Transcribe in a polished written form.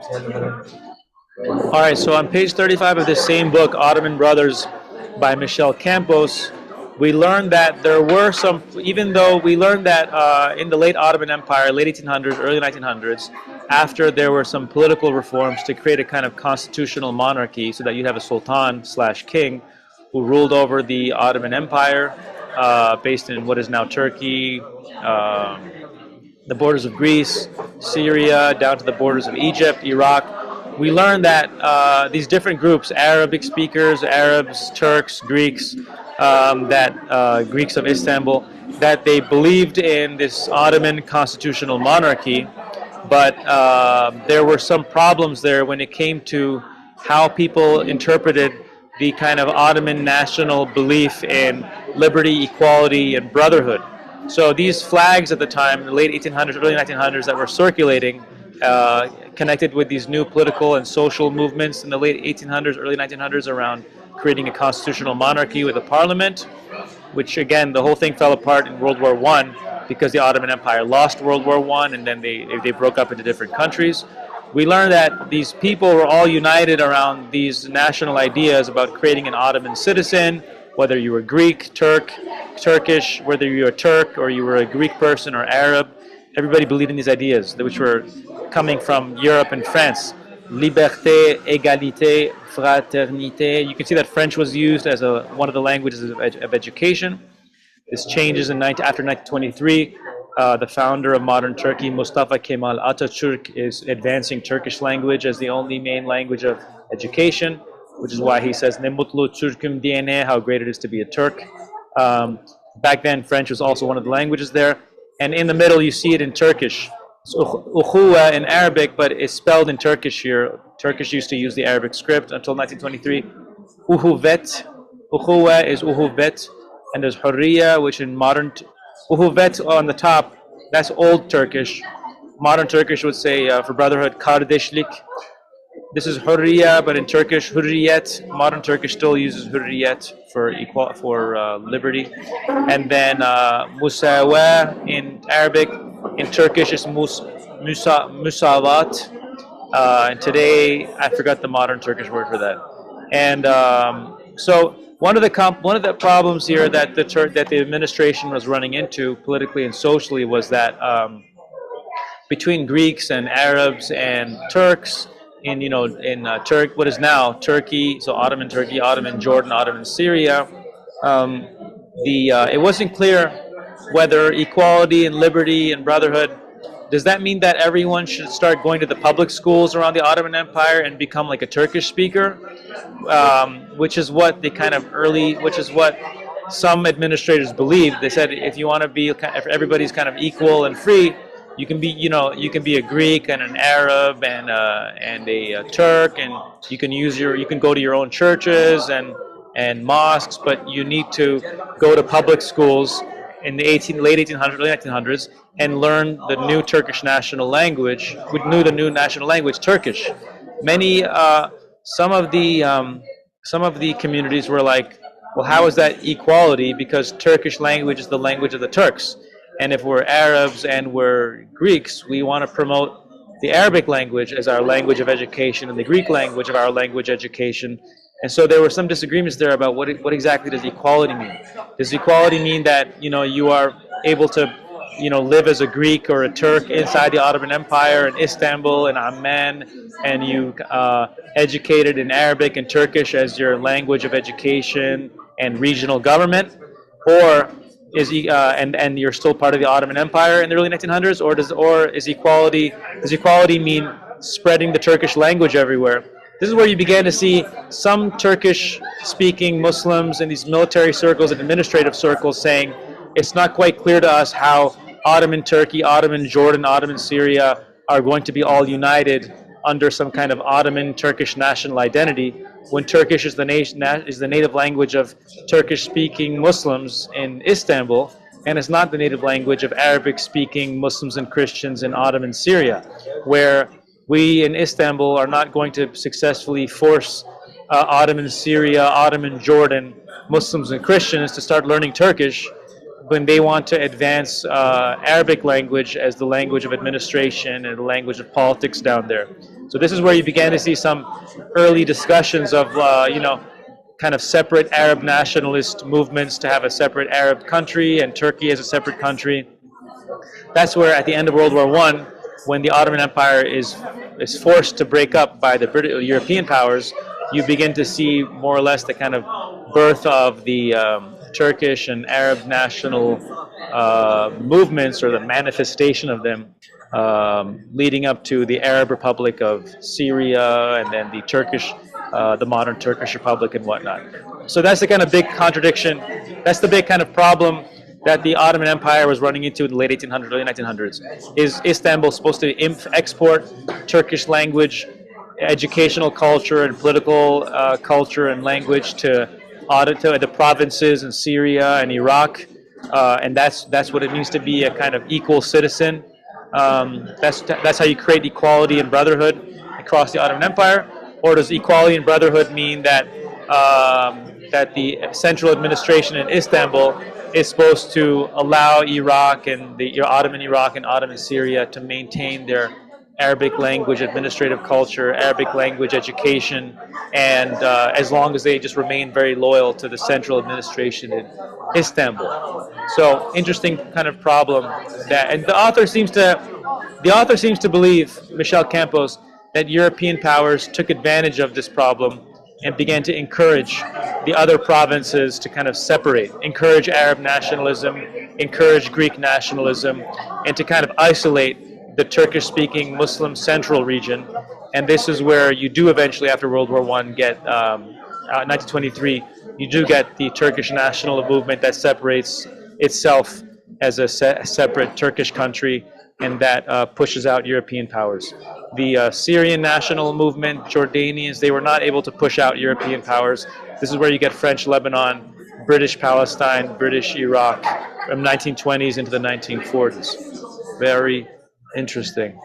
All right, so on page 35 of this same book, Ottoman Brothers by Michel Campos, we learned that there were some, even though we learned that in the late Ottoman Empire, late 1800s, early 1900s, after there were some political reforms to create a kind of constitutional monarchy so that you'd have a sultan slash king who ruled over the Ottoman Empire, based in what is now Turkey, the borders of Greece, Syria, down to the borders of Egypt, Iraq. We learned that these different groups, Arabic speakers, Arabs, Turks, Greeks, Greeks of Istanbul, that they believed in this Ottoman constitutional monarchy, but there were some problems there when it came to how people interpreted the kind of Ottoman national belief in liberty, equality, and brotherhood. So these flags at the time, in the late 1800s, early 1900s, that were circulating, connected with these new political and social movements in the late 1800s, early 1900s around creating a constitutional monarchy with a parliament, which again, the whole thing fell apart in World War One because the Ottoman Empire lost World War One, and then they broke up into different countries. We learned that these people were all united around these national ideas about creating an Ottoman citizen, whether you were Greek, Turkish, whether you were a Turk or you were a Greek person or Arab. Everybody believed in these ideas, which were coming from Europe and France. Liberté, égalité, fraternité. You can see that French was used as one of the languages of education. This changes after 1923. The founder of modern Turkey, Mustafa Kemal Atatürk, is advancing Turkish language as the only main language of education, which is why he says "Ne mutlu Türk'üm diyene," how great it is to be a Turk. Back then, French was also one of the languages there. And in the middle, you see it in Turkish. It's ukhuwa in Arabic, but it's spelled in Turkish here. Turkish used to use the Arabic script until 1923. Uhuvet, ukhuwa is uhuvet, and there's hurriya, which in modern, uhuvet on the top, that's old Turkish. Modern Turkish would say for brotherhood, kardeşlik. This is hurriya, but in Turkish, hurriyet. Modern Turkish still uses hurriyet for liberty. And then musawa in Arabic. In Turkish, it's musavat. And today, I forgot the modern Turkish word for that. And so one of the problems here that the administration was running into politically and socially was that between Greeks and Arabs and Turks in what is now Turkey, so Ottoman Turkey, Ottoman Jordan, Ottoman Syria, it wasn't clear whether equality and liberty and brotherhood, does that mean that everyone should start going to the public schools around the Ottoman Empire and become like a Turkish speaker, which is what some administrators believed. They said if you want to be, if everybody's kind of equal and free, you can be a Greek and an Arab and a Turk, and you can go to your own churches and mosques, but you need to go to public schools in the late 1800s, early 1900s, and learn the new Turkish national language. We knew the new national language, Turkish. Some of the communities were like, well, how is that equality? Because Turkish language is the language of the Turks. And if we're Arabs and we're Greeks, we want to promote the Arabic language as our language of education and the Greek language of our language education. And so there were some disagreements there about what exactly does equality mean. Does equality mean that you are able to live as a Greek or a Turk inside the Ottoman Empire in Istanbul and Amman, and you educated in Arabic and Turkish as your language of education and regional government, or and you're still part of the Ottoman Empire in the early 1900s, or does equality mean spreading the Turkish language everywhere? This is where you began to see some Turkish-speaking Muslims in these military circles and administrative circles saying, it's not quite clear to us how Ottoman Turkey, Ottoman Jordan, Ottoman Syria are going to be all united under some kind of Ottoman Turkish national identity, when Turkish is the native language of Turkish-speaking Muslims in Istanbul, and it's not the native language of Arabic-speaking Muslims and Christians in Ottoman Syria, where we in Istanbul are not going to successfully force Ottoman Syria, Ottoman Jordan Muslims and Christians to start learning Turkish when they want to advance Arabic language as the language of administration and the language of politics down there. So this is where you began to see some early discussions of, kind of separate Arab nationalist movements to have a separate Arab country and Turkey as a separate country. That's where, at the end of World War One, when the Ottoman Empire is forced to break up by the European powers, you begin to see more or less the kind of birth of the Turkish and Arab national movements, or the manifestation of them, leading up to the Arab Republic of Syria, and then the modern Turkish Republic and whatnot. So that's the kind of big contradiction. That's the big kind of problem that the Ottoman Empire was running into in the late 1800s, early 1900s. Is Istanbul supposed to export Turkish language, educational culture, and political culture and language to the provinces in Syria and Iraq? And that's what it means to be a kind of equal citizen. That's how you create equality and brotherhood across the Ottoman Empire. Or does equality and brotherhood mean that that the central administration in Istanbul is supposed to allow Iraq and the Ottoman Iraq and Ottoman Syria to maintain their Arabic language administrative culture, Arabic language education, and as long as they just remain very loyal to the central administration in Istanbul. So interesting kind of problem that, and the author seems to believe, Michel Campos, that European powers took advantage of this problem and began to encourage the other provinces to kind of separate, encourage Arab nationalism, encourage Greek nationalism, and to kind of isolate the Turkish-speaking Muslim central region. And this is where you do eventually, after World War I, get 1923, you do get the Turkish national movement that separates itself as a separate Turkish country, and that pushes out European powers. The Syrian national movement, Jordanians, they were not able to push out European powers. This is where you get French Lebanon, British Palestine, British Iraq from 1920s into the 1940s. Very interesting.